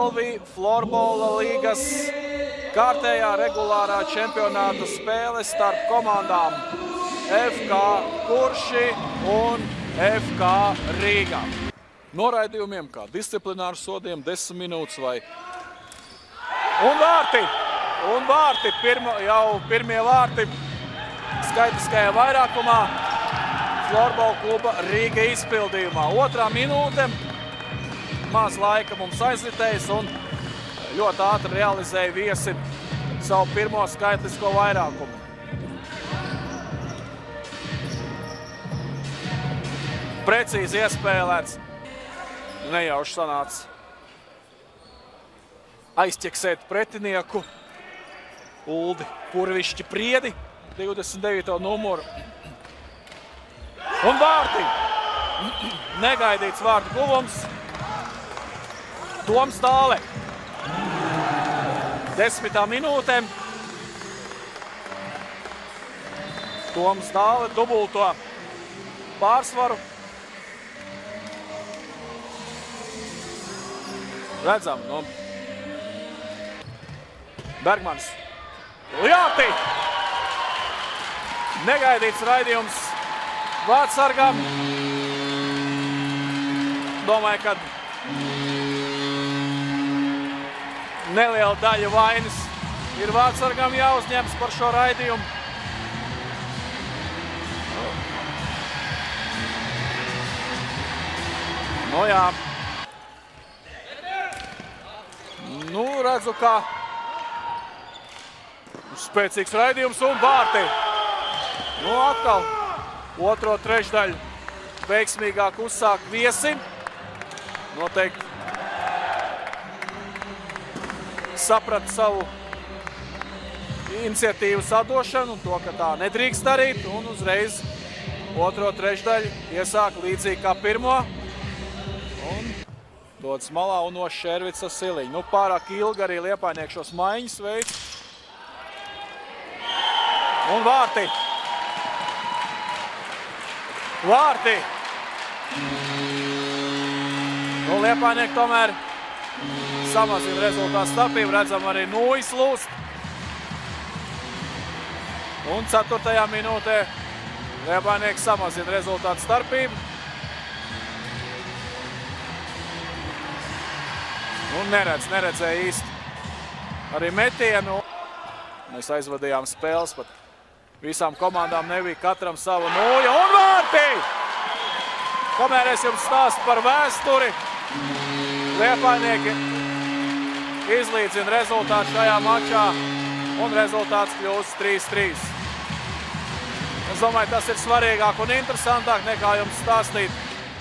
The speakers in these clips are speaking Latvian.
Elvi Florbola līgas kārtējā regulārā čempionāta spēle starp komandām FK Kurši un FK Rīga. Noraidījumiem kā disciplināru sodiem 10 minūtes vai... Un vārti! Jau pirmie vārti skaitliskajā vairākumā Florbola kluba Rīga izpildījumā. Otrā minūte. Maz laika mums aizritējis un ļoti ātri realizēja viesi savu pirmo skaitlisko vairākumu. Precīzi iespēlēts. Nejauši sanāca aizķeksēt pretinieku. Uldi Purvišķi Priedi, 29. numuru. Un vārti! Negaidīts vārtu guvums. Toms Tāle. 10. minūte. Toms Tāle dubulto pārsvaru. Redzam, Bergmans. Ljāti! Negaidīts raidījums vārtsargam. Domāju, ka neliela daļa vainas ir vārtsargam jāuzņems par šo raidījumu. Jā. Redzu, ka spēcīgs raidījums un vārti. Atkal otro trešdaļu veiksmīgāk uzsāk viesi. Noteikti saprata savu iniciatīvu sadošanu un to, ka tā nedrīkst darīt. Un uzreiz otro trešdaļu iesāk līdzīgi kā pirmo. Un dodas malā un no Šervica Siliņa. Pārāk ilgi arī Liepājnieki šos maiņas veids. Un vārti! Vārti! Liepājnieki tomēr samazina rezultātu starpību. Redzam arī Nūjas lūst. Un 4. minūtē Liepājnieki samazina rezultātu starpību. Un neredzēja īsti arī metienu. Mēs aizvadījām spēles, pat visām komandām nebija katram sava Nūja. Un vārti! Kamēr es jums stāstu par vēsturi, Liepājnieki izlīdzina rezultātu šajā mačā un rezultāts kļūst 3-3. Es domāju, tas ir svarīgāk un interesantāk nekā jums stāstīt,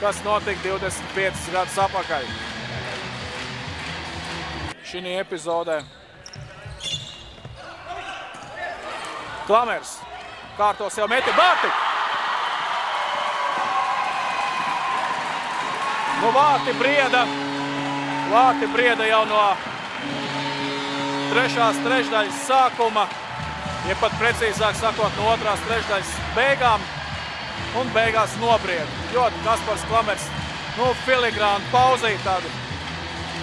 kas notika 25 gadus atpakaļ. Šī epizodē Klamers kārtos jau meti vārti. Vārti Brieda jau no trešās trešdaļas sākuma, ja pat precīzāk sakot, no otrās trešdaļas beigām un beigās nobrieda. Ļoti Kaspars Klamers, filigrānu pauzīt tādu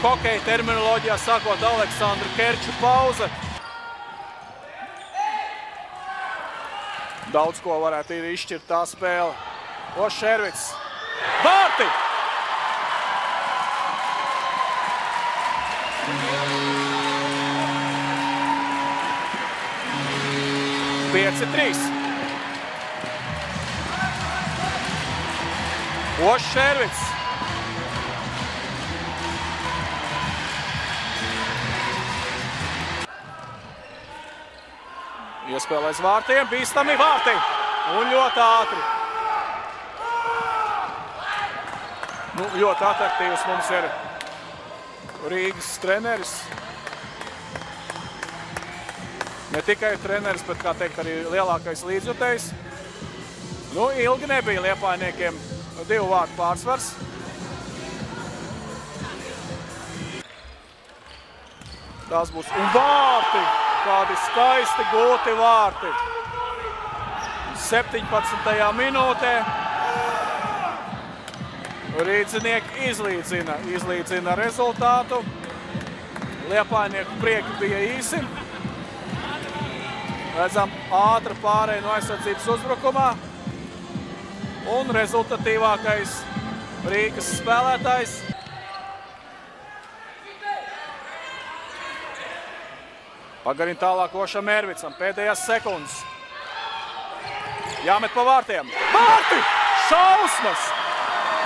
hokeja terminoloģijā sakot Aleksandru Kerču pauze. Daudz ko varētu ir izšķirt tā spēle. Šervits. Vārti! Šervits. Iespēlēs vārtiem, bīstami vārti. Un ļoti ātri. Ļoti atraktīvs mums ir Rīgas treneris. Ne tikai treneris, bet, kā teikt, arī lielākais līdzjutējs. Ilgi nebija Liepājniekiem 2 vārtu pārsvars. Tās būs un vārti! Kādi skaisti gūti vārti. 17. minūtē Rīdzinieki izlīdzina rezultātu. Liepājnieku prieki bija īsi. Redzam ātra pārēja no aizsardzības uzbrukumā. Un rezultatīvākais Rīgas spēlētājs. Pagarina tālāk Ošam Ervicam, pēdējās sekundes. Jāmet pa vārtiem. Vārti! Šausmas!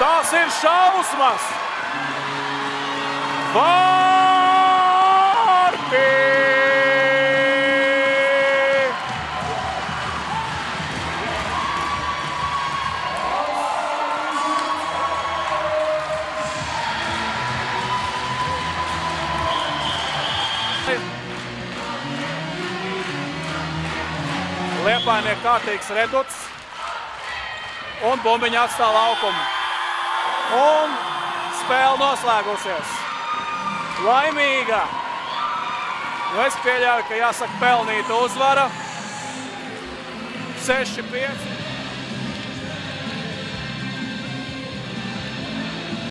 Tās ir šausmas! Vārti! Liepājnieku kārtīgs reduts un bumbiņa atstā laukumu. Un spēle noslēgusies. Laimīga. Nu, es pieļauju, ka jāsaka pelnīta uzvara. 6-5.